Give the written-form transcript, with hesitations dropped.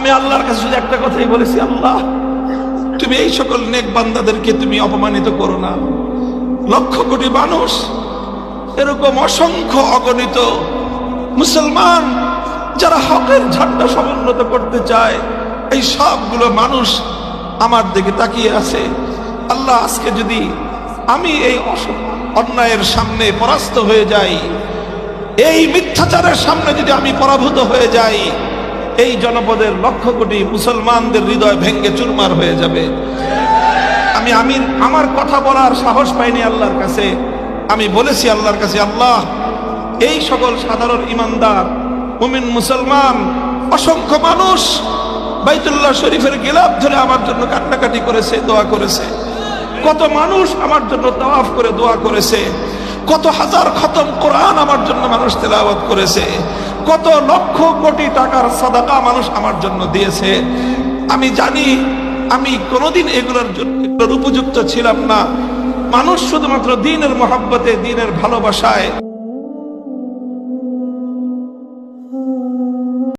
আমি আল্লাহর কাছে শুধু একটা কথাই বলেছি, আল্লাহ তুমি এই সকল নেক বান্দাদেরকে তুমি অপমানিত করো না। লক্ষ কোটি মানুষ, এরকম অসংখ্য অগণিত মুসলমান যারা হকের ঝান্ডা সমুন্নত করতে চায়, এই সবগুলো মানুষ আমার দিকে তাকিয়ে আছে। আল্লাহ, আজকে যদি আমি এই অন্যায়ের সামনে পরাস্ত হয়ে যাই, এই মিথ্যাচারের সামনে যদি আমি পরাভূত হয়ে যাই, এই জনপদের লক্ষ কোটি মুসলমানদের হৃদয় ভেঙ্গে চুরমার হয়ে যাবে। আমি আমার কথা বলার সাহস পাইনি আল্লাহর কাছে। আমি বলেছি আল্লাহর কাছে, আল্লাহ এই সকল সাধারণ ইমানদার মুমিন মুসলমান অসংখ্য মানুষ বাইতুল্লাহ শরীফের গিলাফ ধরে আমার জন্য কান্নাকাটি করেছে, দোয়া করেছে। কত মানুষ আমার জন্য তাওয়াফ করে দোয়া করেছে। কত হাজার খতম কোরআন আমার জন্য মানুষ তেলাওয়াত করেছে। কত লক্ষ কোটি টাকার সাদাকা মানুষ আমার জন্য দিয়েছে। আমি জানি আমি কোনোদিন এগুলোর উপযুক্ত ছিলাম না। মানুষ শুধুমাত্র দ্বীনের মহব্বতে, দ্বীনের ভালোবাসায়